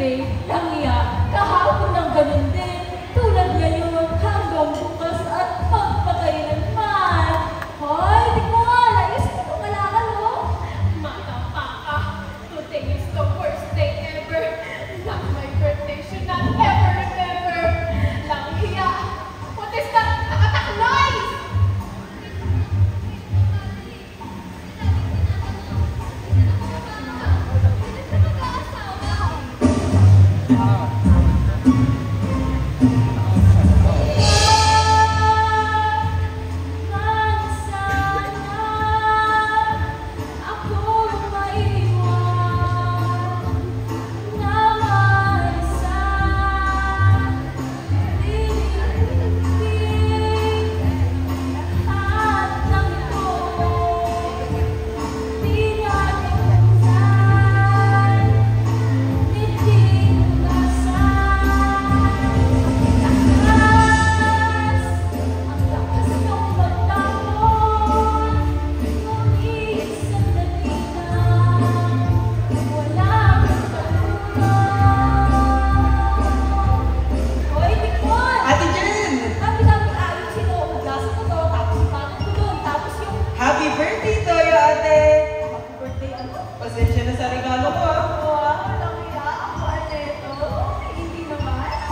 birthday, langya, kahapon ng ganun din, tulad ngayon hanggang bukas at magpakailanman. Hoy, di ko nga, naisip ko malakan mo. Matapaka, today is the worst day ever. Not my birthday should not ever remember. Langya, what is that nakatak noise?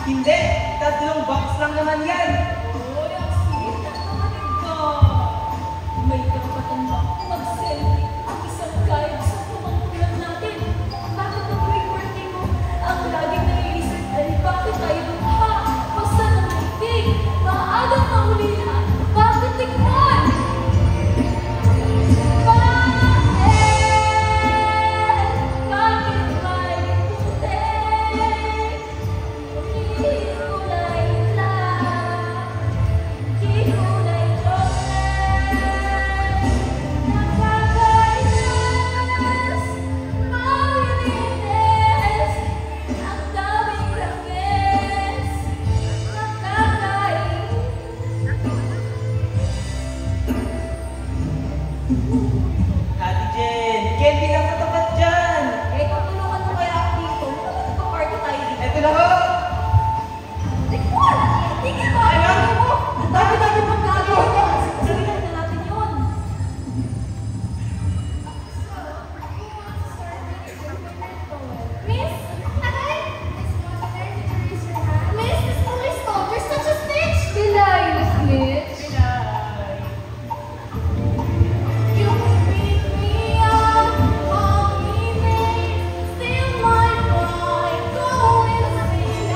Hindi! 3 box lang naman yan! Uy, ang sweet na naman ka. May karapatan ba mag-celebrate ang isang guide sa pamangkulan natin? Bakit ang birthday mo ang laging naiisip ay bakit tayo lukha? Basta na maitig, maagang mahulihan, bakit tikman? Ate Jen, candy lang sa tapat dyan! Eh, tutulungan mo kaya ako dito. Magpa-party tayo dito. Eto na ho! Tikman! Tingin mo! Ano? Ang dami-dami pang gagawin. Sabihin na natin yun. Miss, Aray! Miss, this police dog, you're such a snitch! Delilah, snitch! You beat me up, call me names, steal my pride, go insane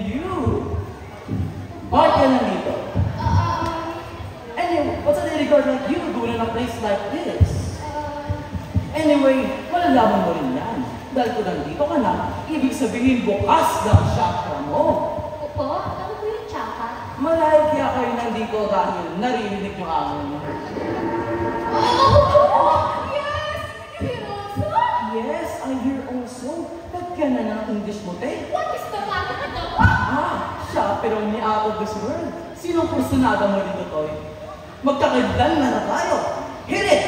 you? Bakit ka nandito? Anyway, what's a lady girl like you doing in a place like this? Anyway, malalaman mo rin yan. Dahil kung nandito ka na, ibig sabihin bukas ng chakra mo. Opo, ano po yung tsaka? Marahil kaya kayo nandito dahil naririnig yung angin mo. Oh! Yes! You hear also? Yes, I hear also. Ba't ka na ng English mo, te? What is the matter with the Siya, pero ni out of this world. Sinong personada mo dito, Toy? Magkakailan na tayo. Hit it!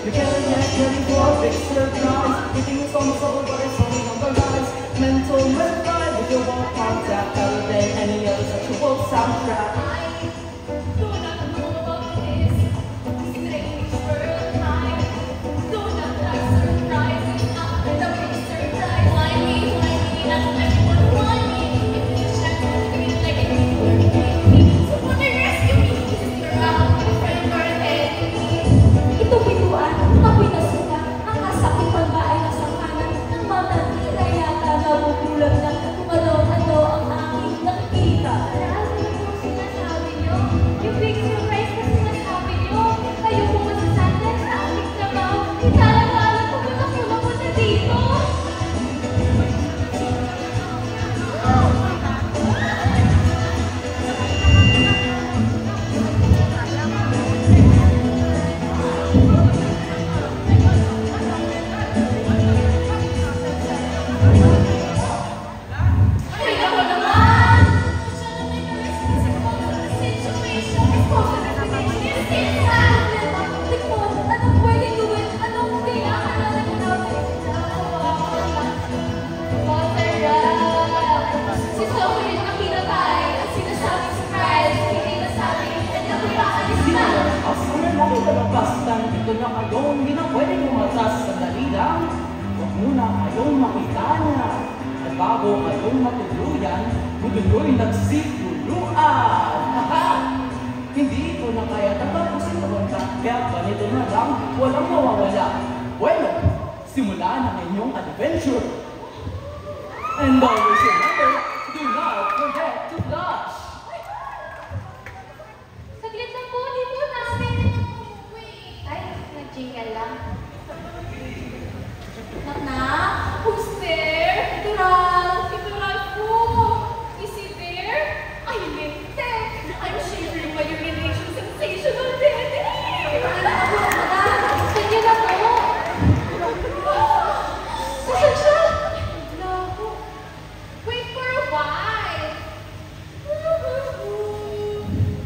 You gotta get ready for a big surprise. You think it's almost over, but it's only on the rise. Mental red with your wall contact, better than any other sexual soundtrack. I do not know about this strange world. I do not like surprises after the big surprise. Why me, that's everyone why me. If you check me like a someone to rescue me. This is your friend or enemy. Ito bituan, ako'y nasuka. Ang kasakipan ba ay nasa kanan ng mata? Kaya yata nabubulag na kung ano-ano ang aking nakikita. Marami yung sinasabi niyo. Yung big surprise na sinasabi niyo. Kayo po masasandan sa aking trabaho. Italang-alang ko ba ako napunta dito? Ay, ako naman! Siya na may responsible situation. Tikmon, anong pwedeng gawin? Anong kailangan na natin? Si Sophie yung nakilabay at sinasabing surprise. Hindi nasabi at ako'y aalis na. Customer, nakikalabastan. Ito na kayo, hindi na pwedeng umatas sa dali lang. Huwag muna kayong makita niya. At bago kayong matuluyan, muduloy nagsiguluan. Hindi ko na kaya tatapusin na banta, kaya ganito na lang, walang mawawala. Bueno, simulan ang inyong adventure. And always remember, do not forget to blush. Saglit lang po, di po namin. Ay, nag-jingle lang. Nak-nak? Who's there? Ito Ralph. Ito Ralph po. Is he there? I lintek. I'm sharing my urination sensation already. Wala na ako, madam. Gusto niyo na to? Saan siya? Naku. Wait for a while.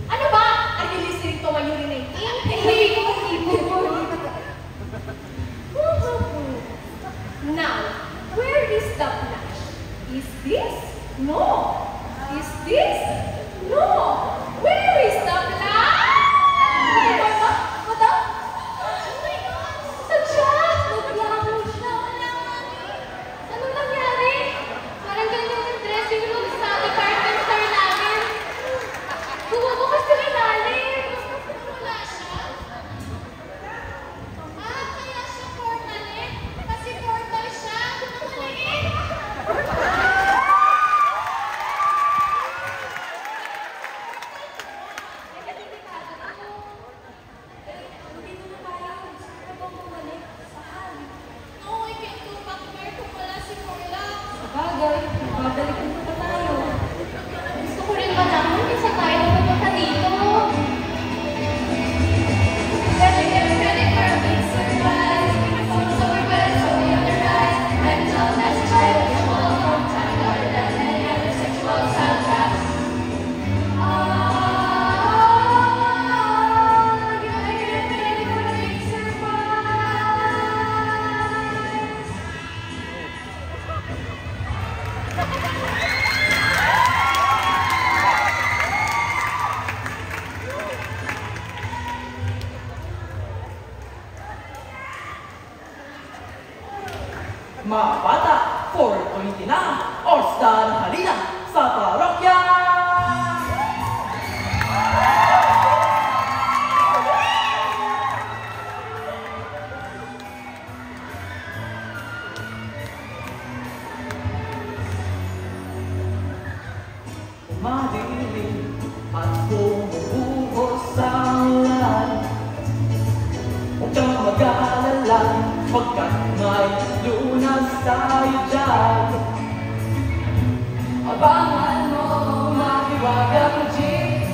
Ano ba? Are you listening to my urinating? Hindi ko Now, where is the flash? Is this? No. Is this? No. Where is the flash? Madam? Oh my God! Saan siya? Naglaro siya. Anong nangyari? Parang ganyan yung dressing room sa department store namin. Bumubukas sa ilalim. Wala siya? Kaya siya portalit? Kasi portal siya. Maliit. Hindi ko na kaya. Gusto ko bang bumalik? Saan? No, I can't go back there kung wala si Paula. Sabagay, babalikan ko pa tayo. Gusto ko rin malaman kung saan tayo pupunta dito. Get ready for a big surprise. So we're gonna show you the rise. I'm John Nash Child. All from time other than any other sexual soundtrack. Get ready for a big surprise. Mga bata, 4:20 na, oras na ng halina sa parokya! sa'yo dyan. Abangan mo mahiwagang jeep.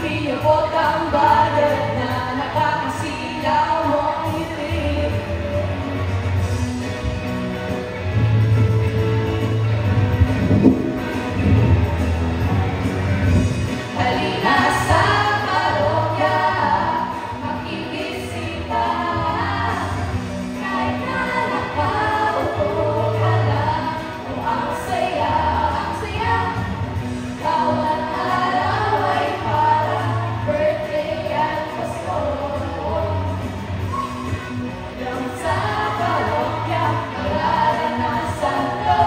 Iyabot ang balat na nakakasilaw mong ngiti. Halina sa parokya, makibisita. Kahit na nakaupo ka lang, ang saya, ang saya. Bawat araw ay parang birthday at Pasko. Hanggang sa parokya, mararanasan ko.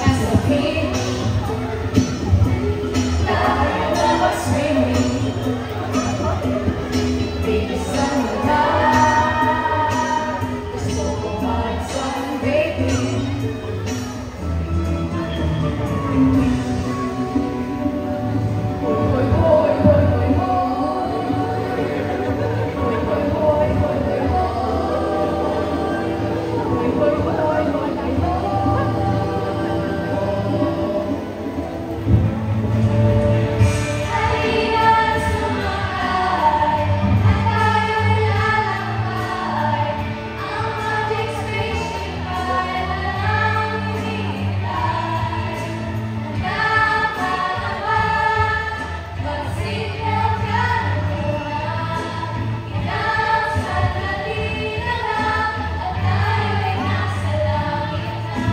As a beach, tayo na mag-swimming. Bilisan mo na, gusto ko mag-sunbathing. Hoy, hoy, hoy, hoy, hoy. Hoy, hoy, hoy, hoy, hoy, hoy. Hoy, hoy, hoy, hoy, hoy, hoy. Halina sumakay, at tayo'y lalakbay. Ang magic spaceship ay walang hinihintay. Handa ka na ba? Mag-seatbelt ka muna. Inang sandali na lang, at tayo'y nasa langit na.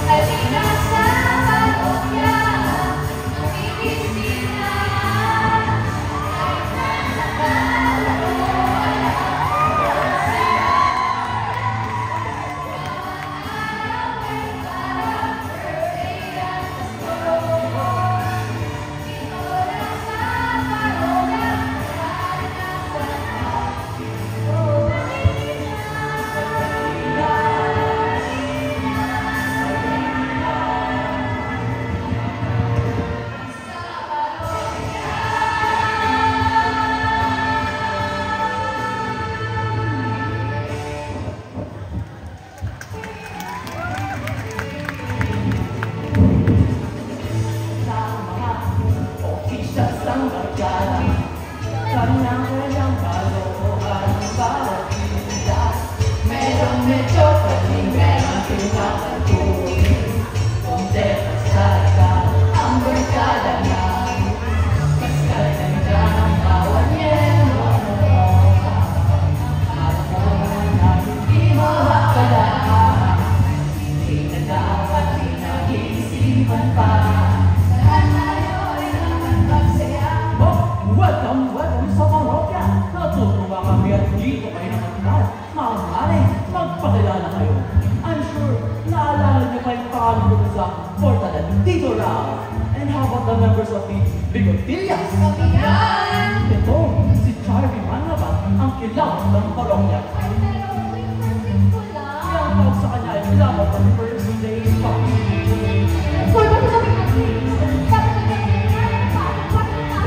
Halina sa parokya, makikisita. Kahit na nakaupo ka lang, ang saya. Bawat araw ay parang birthday at Pasko. Dito lang sa parokya, mararanasan ko. Sa mga officials ng barkada, kanya-kanyang kalokohan ang bawat tinda. Merong medyo kaling, merong pinakatuloy. Kundi pagsarga ang barkada na mas katanda ang bawat miyembro. Alam mo na hindi makakalaman, hindi na dapat pinag-iisipan pa. Lahat tayo ay dapat magsaya. Welcome, welcome sa parokya. Natutuwa kami at dito kayo nakatagad. Maaari, magpakilala kayo. I'm sure naalala niyo pa yung pangalan ko sa Portal at Tito Ralph. And how about the members of the Bigotillas? Yan! Ito, si Charlie Manabat, ang kilawat ng parokya. Ay, pero wait ko lang. Kaya ang tawag sa kanya ay kilawat ng first day pa. Hoy, bakit sabi kasi? Dapat na ganyan. Bakit na?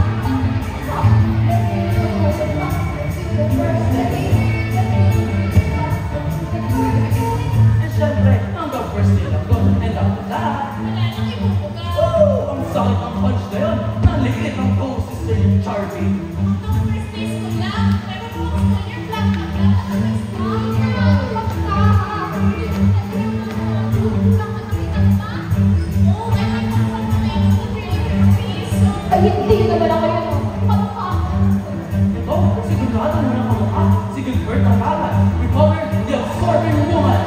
And syempre, hanggang first day lang doon. And after that, Wala nang ibubuga. oh, ang sakit ng punch na yun. Naliit ang co-sister ni Charlie. Nung first days ko lang, pero kung ano yung plan ka lang, ay, hindi naman ako yun. Pagka. Ito, si Gilberto na ng kamukha. Si Gilberto Carat. We call her the absorbing woman.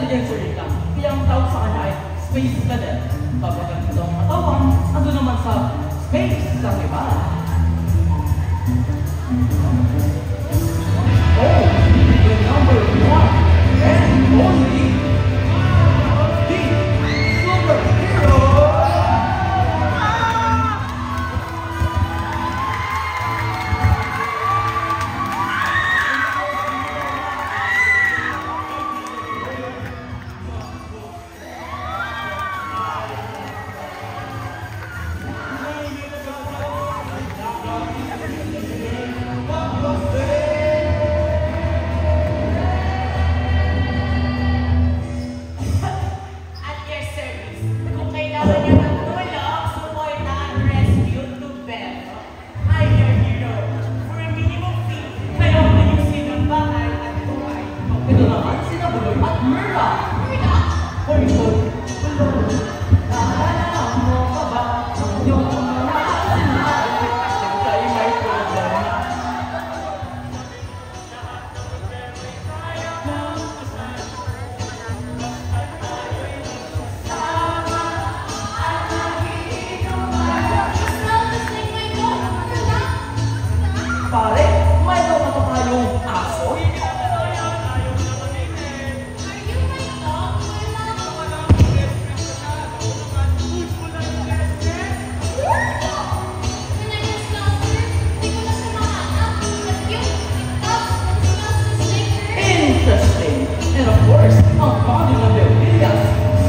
Sir Rita. Kaya ang tawag sa kanya ay Space Cadet. Kapag ang ito ang katawan, ando naman sa Space sa iba. Oh, the number one and only the superhero. At your service, kung kailangan niya ng tulong, suporta at rescue to Beth. I'm your hero. For a minimum fee, kayo ang ayusin ang bahay at buhay. Ito naman sina Buloy at Merla. Hoy, naalala mo pa ba yung mga sinabi kay may problema? Pare, may mga to kayong aso? Interesting. And of course, ang founding of their videos,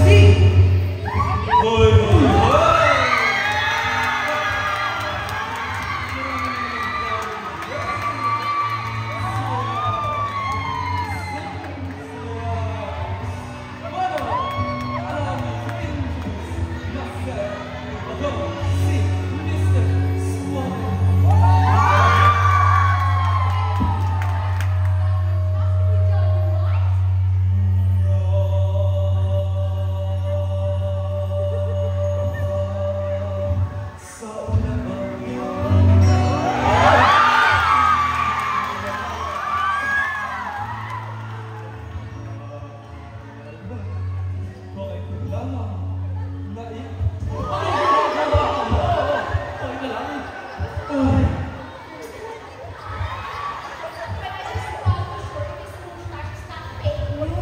see?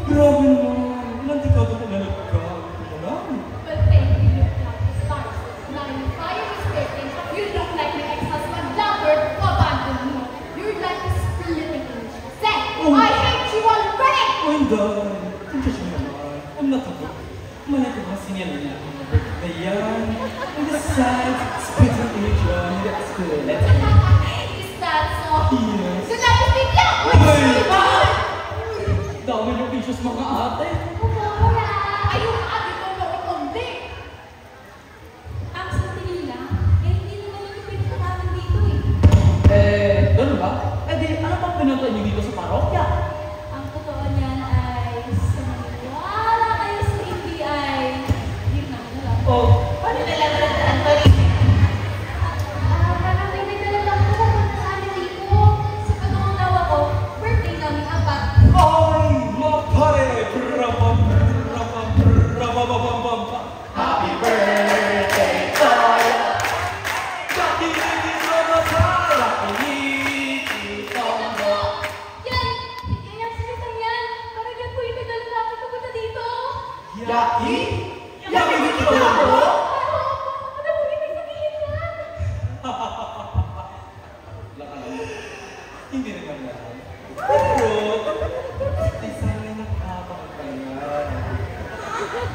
Grabe naman. Ilang dekada ko na nagkakaroon ko lang. Well, thank you, you stars. Now, if I am mistaken, you look like my ex-husband, lover, who abandoned me. Your life is splitting in pieces. I hate you already! Oh, hindi. Tensya siya naman. I'm not a book. Malaki mga sinyal niya. Ayan. And the sides, spitting image on the school. Is that so? Yes. So that is the young Dami yung issues mga ate. Ayun, ate ko na kundi. Ang sabi nila, eh hindi naman yung pinagkakaroon dito eh. Ganun ba? Di, ano pang pinunta niyo dito sa parokya? Ang totoo niyan ay sa maniwala kayo sa NBI. Yun naman na lang. Oh, Paano nalaman na Anthony? Parang may nagdala lang po pumunta sa amin dito. Sa pagkakatawa ko, birthday namin apat. ay, mga pare! Happy birthday to you! Jackie, Yan salitang yan. Parang yan po yung nagdala namin pupunta dito. Yaki? Yaki dito na ako? Ano po ibig sabihin yan? Laka naman. Hindi naman yan. Pero, design na nakakapagpayan.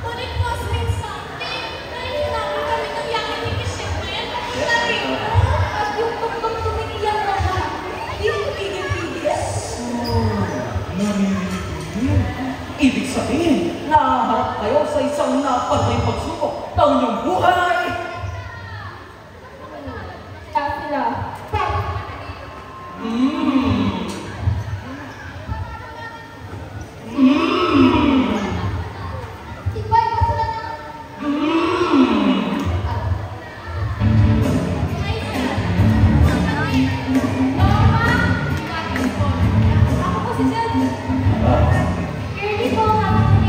But it must mean something. Nahihirapan kami ng yakin ni Kishimen. Sabi mo, At yung tugtog tumigiyak na siya. Di yung pigil-pigil. Naririnig yun. Ibig sabihin, nahaharap kayo sa isang napatay pagsubok ng inyong buhay! Kaya sila, iba yung masulat na. ako po si Jen. Girlie po, hawak ng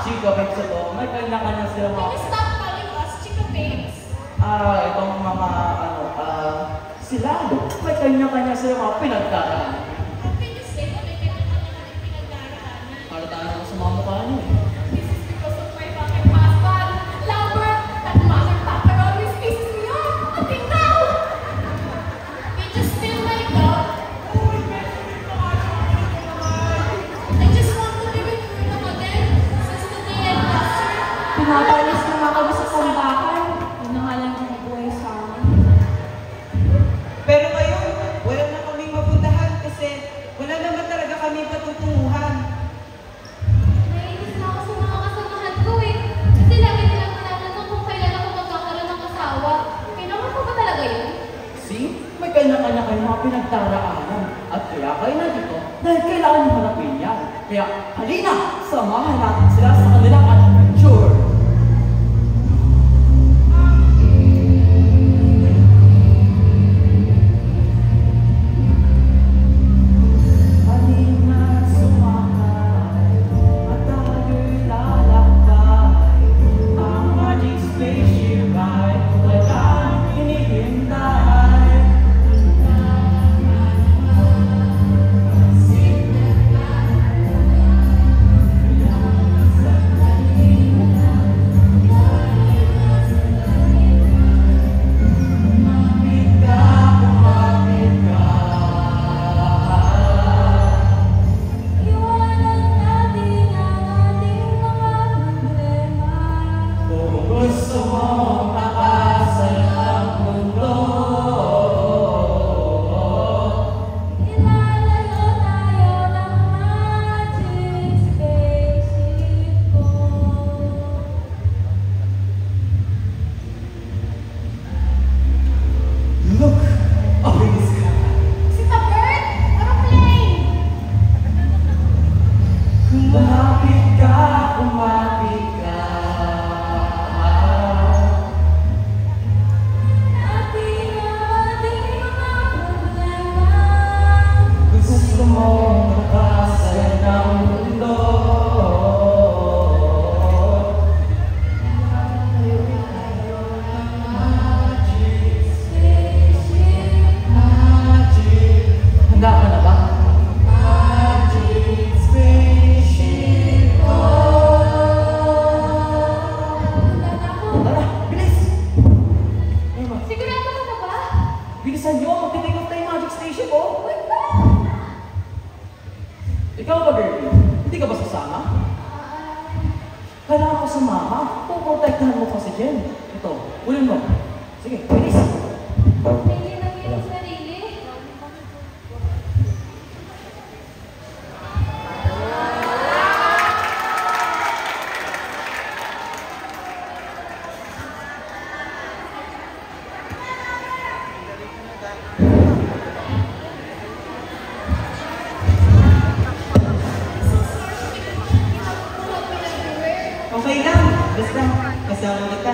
chika babes ito. May kanya-kanya sila Can mga... you stop calling us Chica Babes? Itong mga, sila, may kanya-kanya sila mga pinagdaraan. How can you say na may kanya-kanya natin pinagdaraanan? Para tayo ako sa mga mukha niyo eh. This is because of my fucking husband, Lambert, that mother fucker always pisses me off until now. He just still my dog. I just want to be with you na again since the day I lost her. Pinapalis na mga kami sa tambakan. Yun na nga lang ang buhay sa amin. Pero ngayon, wala na kaming mapuntahan kasi wala naman talaga kaming patutunguhan. Nainis na ako sa mga kasamahan ko eh. Kasi lagi nilang tinatanong kung kailan ako magkakaroon ng asawa. Kailangan ko ba talaga yun? See? May kanya-kanya kayong mga pinagdaraanan. At kaya kayo na dito dahil kailangan nyo hanapin yan. Kaya halina, samahan natin sila sa kanilang adventure. Halina, sumakay, at tayo'y lalakbay. Ang magic spaceship ay walang hinihintay. Kumapit ka, kumapit ka. Iwanan natin ang ating mga problema. Kung gusto mong takasan ang mundo, Ilalayo tayo ng magic spaceship ko. look up in the sky. Is it a bird or a plane? Kumapit ka, kumapit ka. Ating ating mga problema. Gusto mong takasan ang mundo. Handa ka na ba? Magic spaceship ko. Tara, bilis! Ayun ba? Sigurado ka na ba? Bilisan nyo, magti-take off tayo magic station ko. Ikaw ba, girlie? Hindi ka ba sasama? Kailangan ko sumama. Puprotektahan mo pa si Jen. Ito, ulin mo. Sige, bilis. Pili ng iyong sarili. Okay lang, basta kasama kita.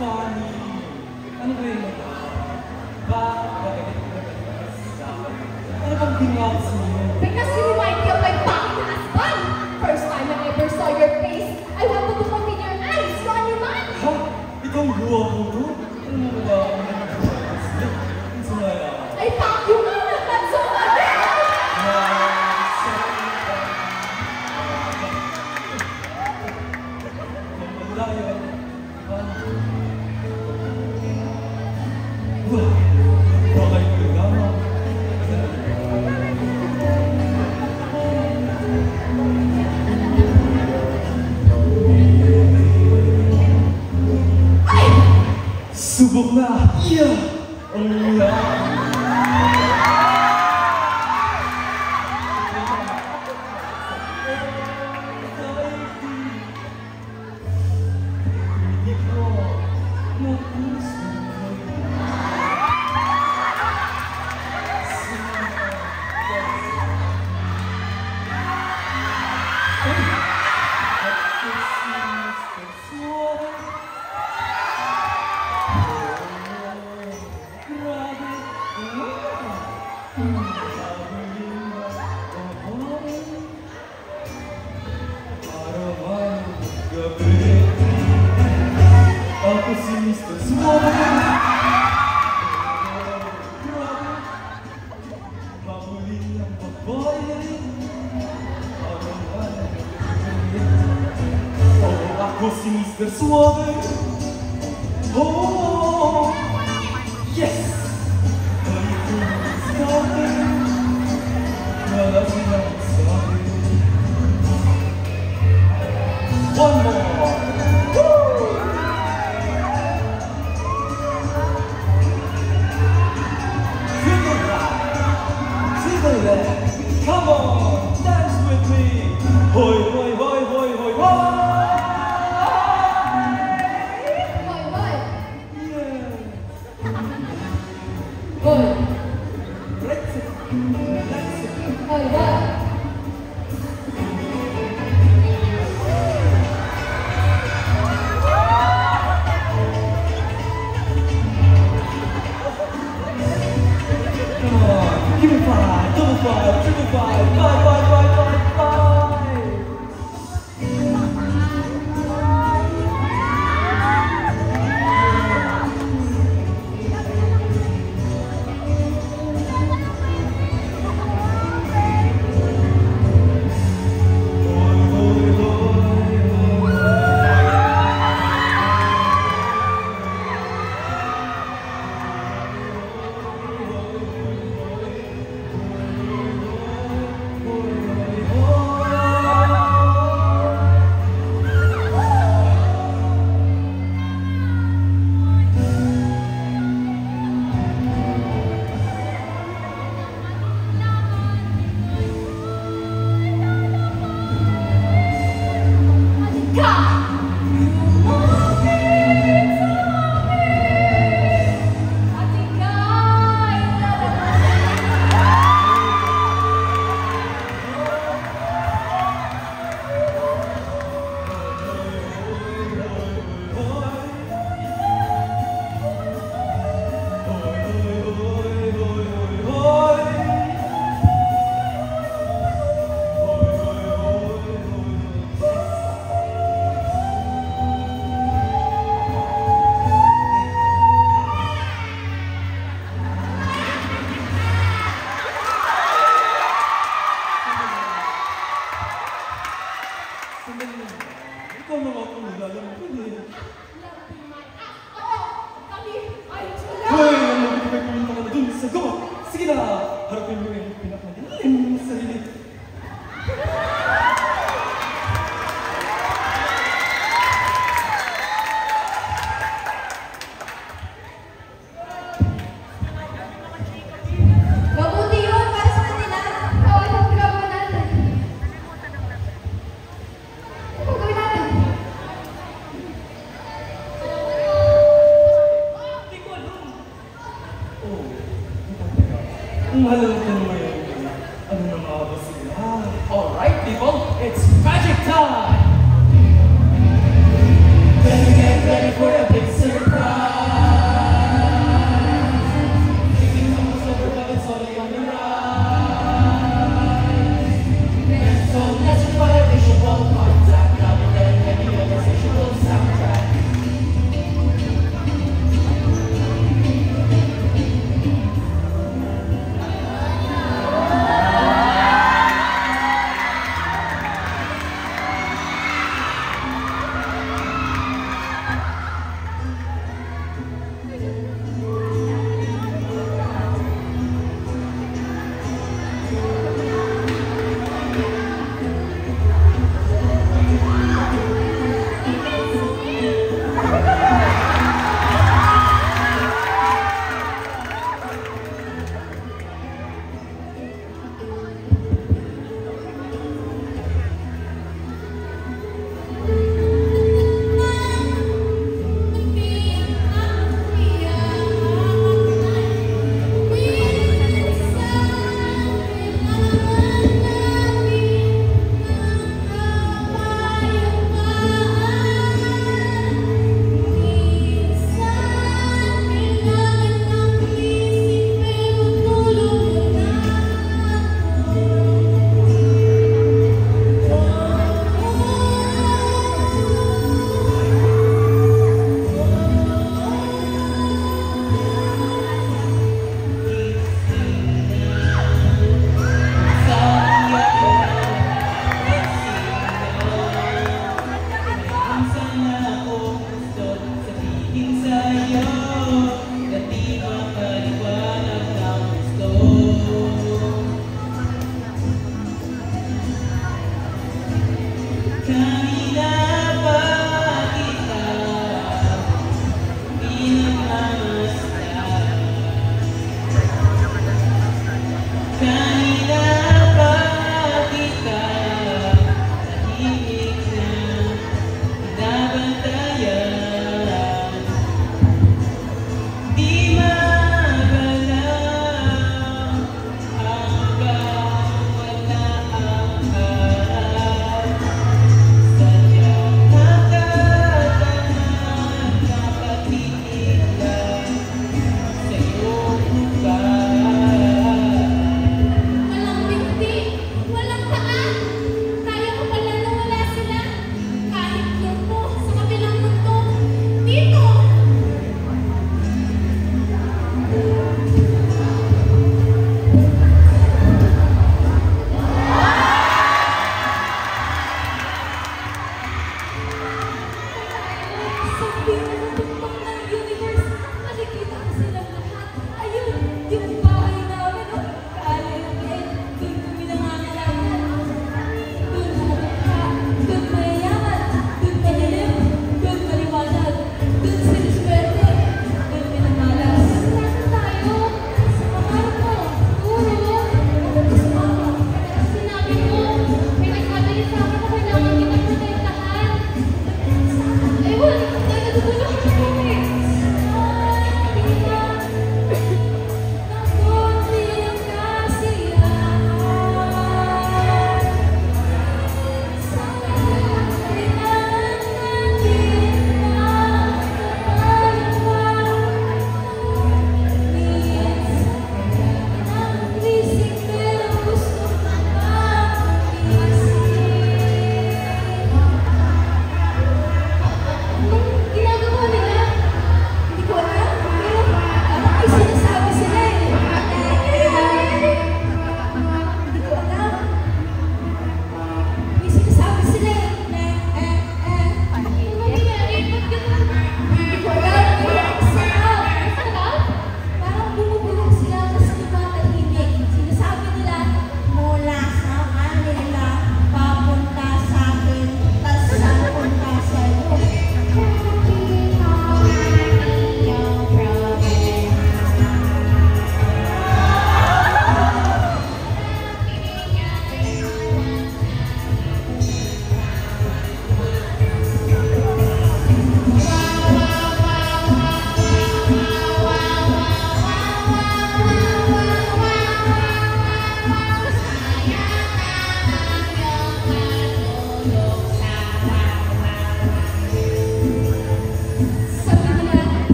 funny. Ano ba yung nag- Bakit? Ano bang ginawa ko sa inyo? Because you remind me of my fucking husband! First time I ever saw your face, I wanted to put in your eyes, so on your mind! Ha? Ikaw ang guwa ko, no? Ano mo ba ako nag-slip? Ang sumaya. I fuck you now, not so much! Subok na! Yeah! Ang Ako si Mr. Suave. Mabuling ng babae. Oh, ako si Mr. Suave. Oh, yes! Ganito sa akin. Wala silang sabi. One more! Come on, dance with me. Hoy, hoy, hoy, hoy, hoy, hoy. Boy, boy! Yeah. Boy! Let's Boy, boy! come on. Give me five, double five, triple five, five, five, five, five, five. Ikaw naman ako nilalaman ko eh. Oo! Kami ay sila! Hoy, ano mo kung may pumunta ka na dun sa gawa? Sige na, harapin mo yung pinakadilim mo sa sarili. Mabuti yun para sa kanila! Oo, anong gagawin natin? Anong gagawin natin? Oh, ang mahalaga ka naman yun. Ano na mga ba sila? Alright people, it's magic time! Better get ready for a big surprise!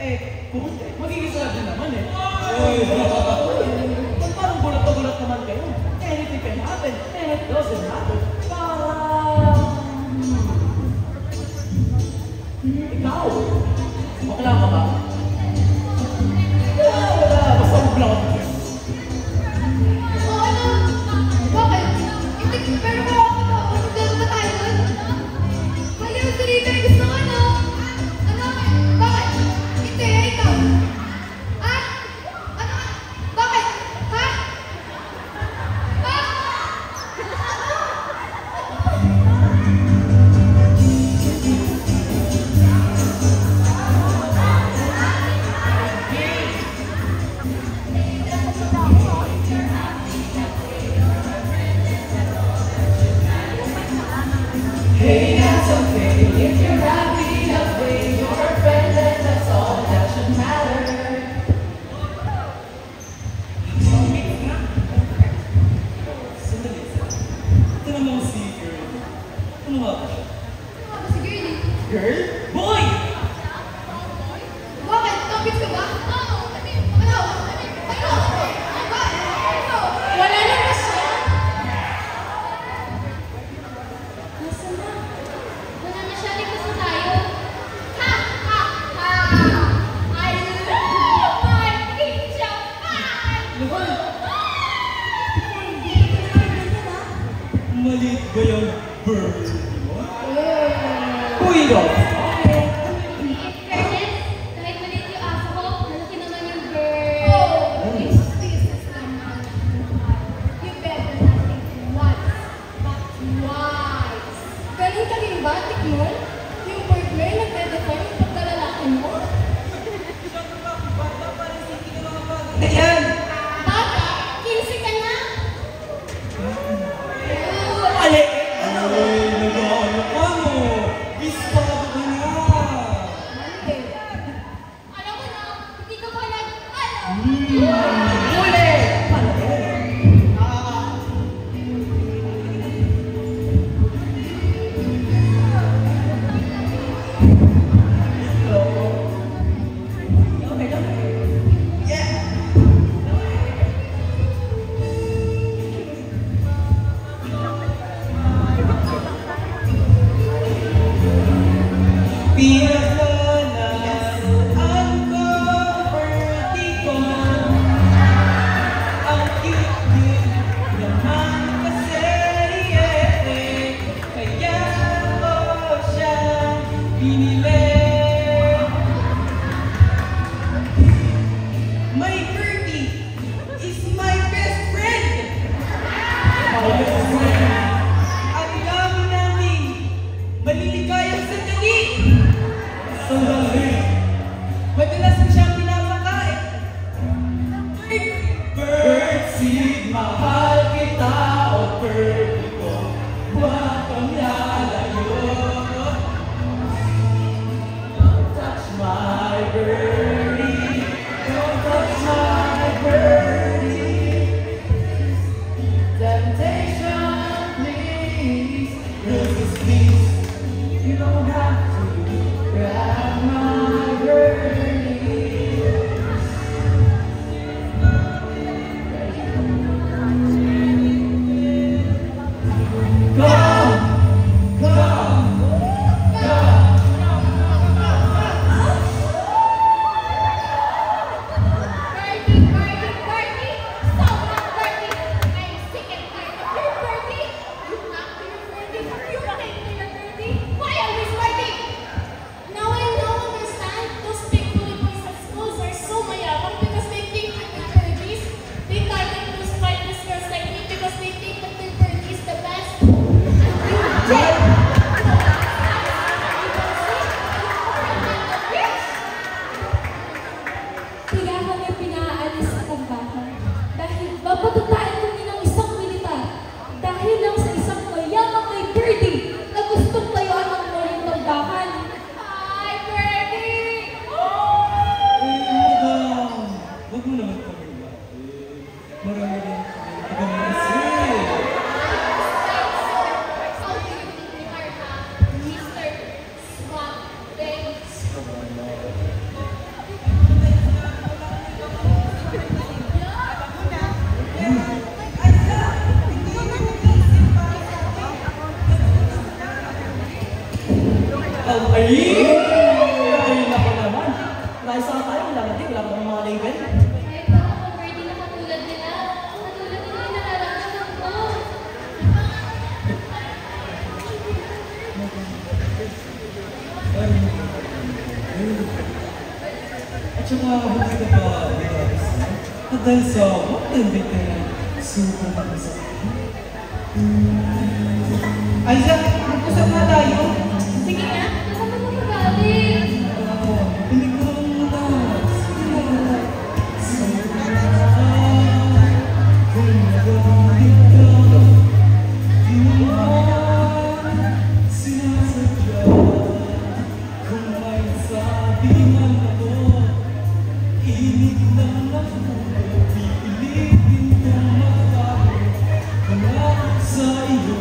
Kung magiging din naman eh. Parang gulat na gulat naman kayo. Anything can happen, and it doesn't matter. Ikaw, bakla ka ba? Wala, basta ublang ako. Bakit? Hindi, pero kung ako ba? Magdala ba tayo doon? Ayaw, Sarita, gusto ko no? Ano? Bakit? Hindi, ikaw. Ha? Ano? Bakit? Ha? Ha? Hey, that's okay if you're happy that way. You're a friend, and that's all that should matter. Sandali. Ito naman si girl. Ano nga ba siya? Ano ba si Girlie? Girl? Boy! Bakit? Topics ka ba? Oo. Ano? Wala lang na siya. Nasaan na? Wala na siya. Ligtas na tayo. Ha! Ha! Ha! I love my angel pie! Naman, Hindi ka na ganyan ha? maliit ba yung bird mo? Uy, no! Fairness, kahit maliit yung aso ko, malaki naman yung bird. This is naman. You better not think once, but twice. Ganun ka rin ba, Tikmon? Yung bird mo yung nagdedefine yung pagkalalaki mo? Ayan! Bata, 15 ka na? Mali! Uy, nag-ano ka mo? Bispado ka na! Mali. Alam mo na, hindi ka pa nag-alam. Uli! Pinaglalaan ko, birthday ko. Ang cute-cute naman kasi, kaya ko siya pinili. My birdie is my best friend. Ang dami namin maliligayang sandali. Sandali! Madalas ko siyang pinapakain. Birdseed, mahal kita, o birdie ko. Huwag kang lalayo. Don't touch my birdie. Don't touch my birdie. Temptation, please. Resist, please. You don't have to grab my birdie. Come, come. Birdie, birdie, birdie, someone birdie. I'm sick and tired of your birdie. You knock to your birdie, you take to your birdie. Why always birdie? Now I now understand those big bully boys at schools are so mayabang because they think that they're birdies. They target those flightless girls like me because they think that their birdie is the best. Kaya kami pinaalis sa tambakan dahil babatutaan kami ng isang militar dahil lang sa isang mayamang kay Birdie na gustong layuan ng muling tambakan. Hi, birdie. Madam, huwag mo naman kami marami din kami kasi. How do you think we are, Mr. Swamp Banks? Ay, naku naman. Dahil sa tayo, wala natin, wala pa ng mga label. Kahit pa ako birthday na katulad nila. Katulad nila yung nararamdaman ko. At saka, hindi ka ba nilabas na? At dahil sa matindi ka na super na sa akin. Isaac, mag-usap na tayo. Sige nga, kasama mo magaling. Hindi ko naman muna. Sige na. Kung nagagawin ka, di mo naman sinasadya. Kung may sabi man ako, init lang ako. Pipilitin kong makabi. Kung ako sa iyo,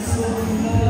sobra.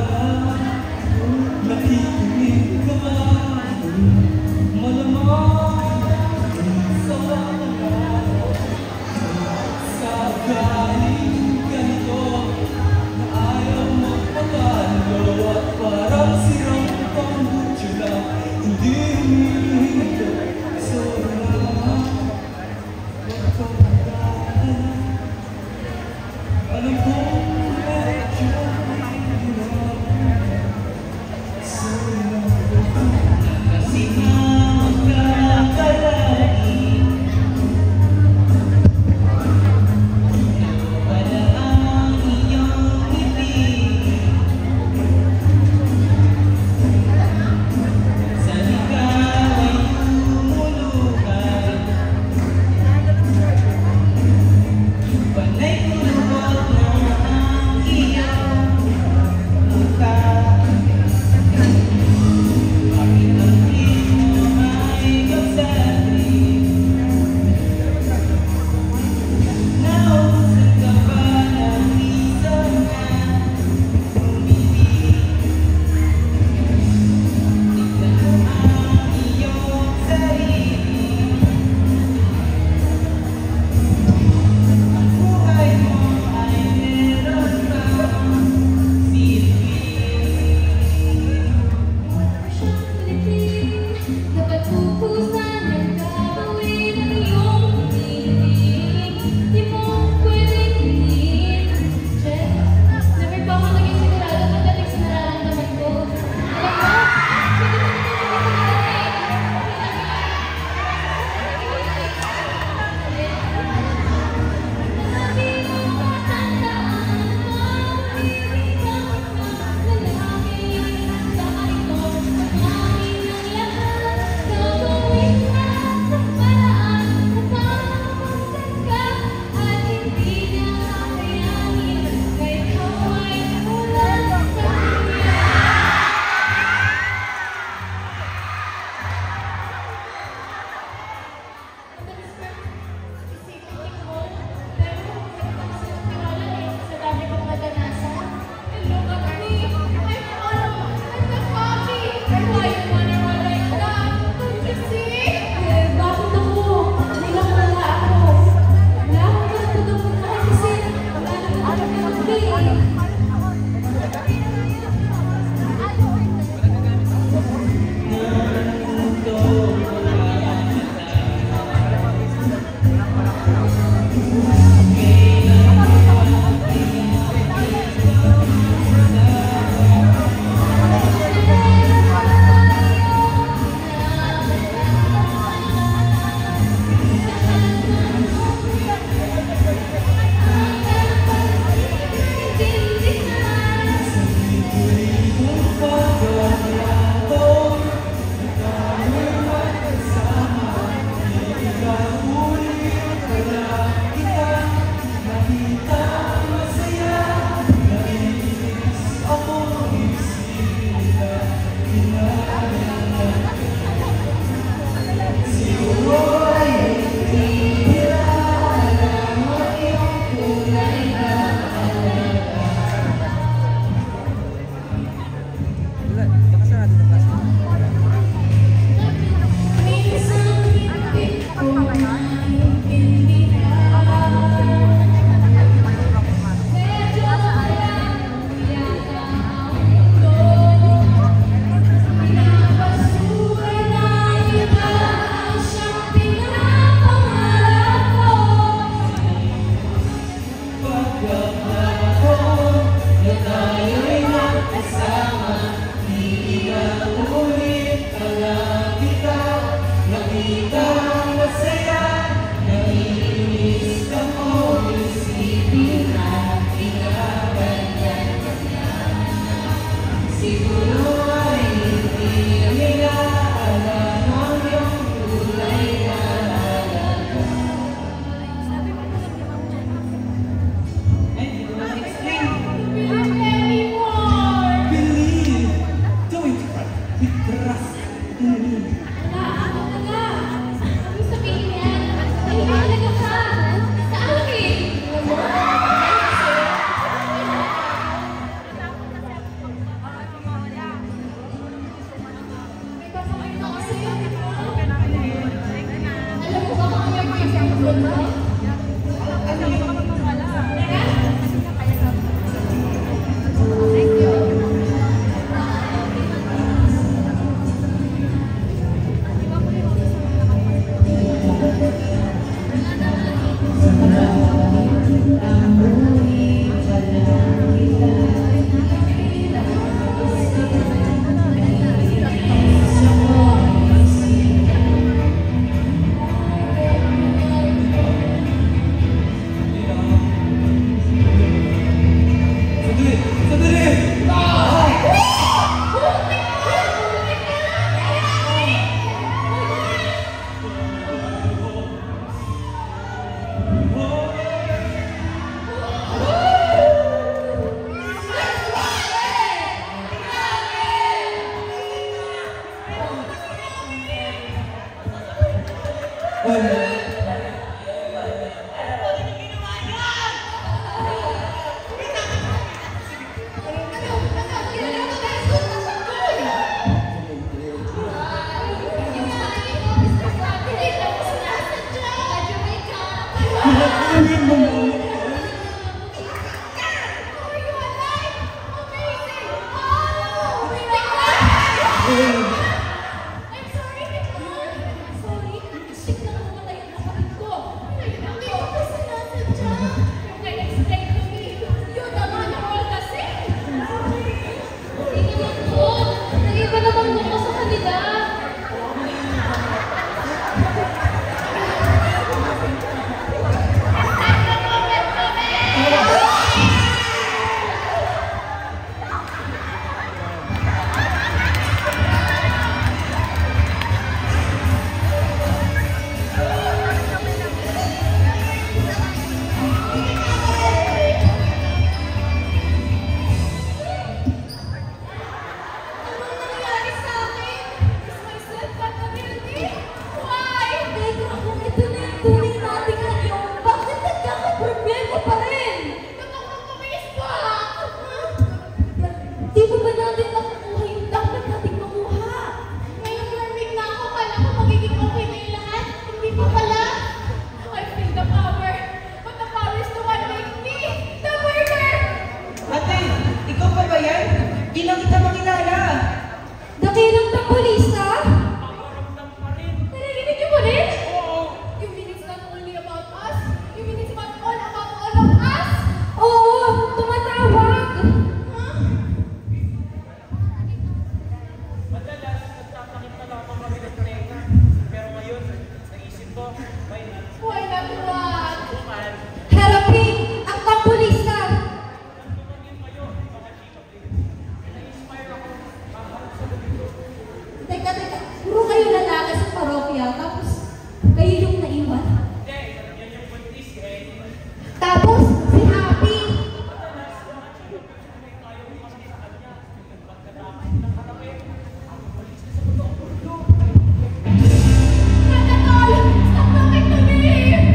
balitang masaya, naiinis ka mo, isipin at ikawan kanya. Siguro ay hindi nila alam ang iyong kulay na halaga. Ay, hindi ko na-explain. Believe! Don't cry. We trust in me.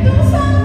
Do something!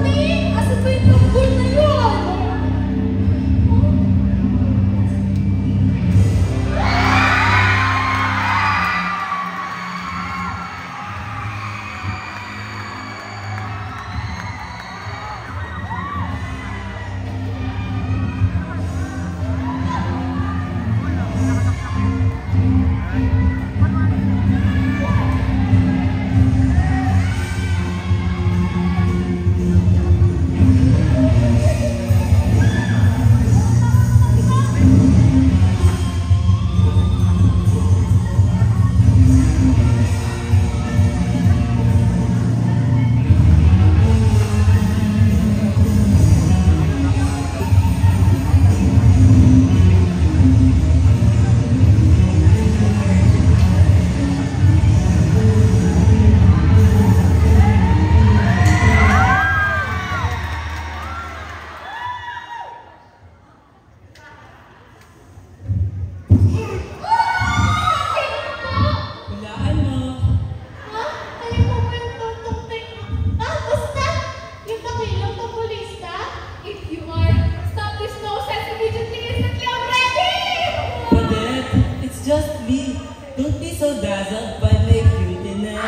dazzled by my cuteness.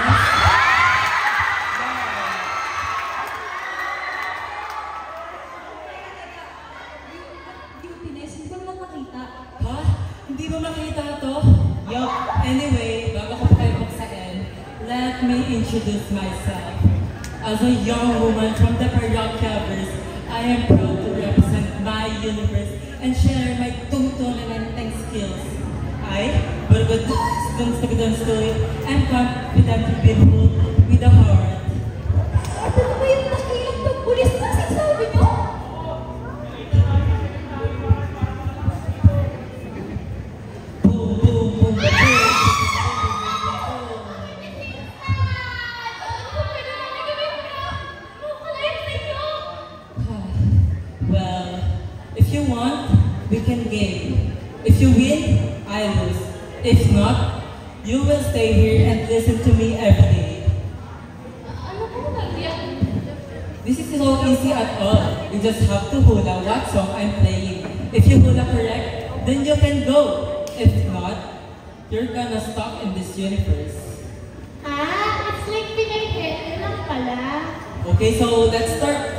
Cuteness, hindi ko naman makita. Ha? Hindi ba makita to? Yup. Anyway, bago ko pa kayo buksain, let me introduce myself. As a young woman from the Paracabers, I am proud to represent my universe and share my tungtungan and skills. I, Burgod Story, am confident to be ruled with a heart. Ano ba yung nakilang ng pulis na sinasabi niyo? Boom, boom, boom, boom. Well, if you want, we can game. If you win, I lose. If not, you will stay here and listen to me every day. Ano po nangyari? This is so easy at all. You just have to hula what song I'm playing. If you hula correct, then you can go. If not, you're gonna stuck in this universe. It's like pinag-get lang pala. Okay, so let's start.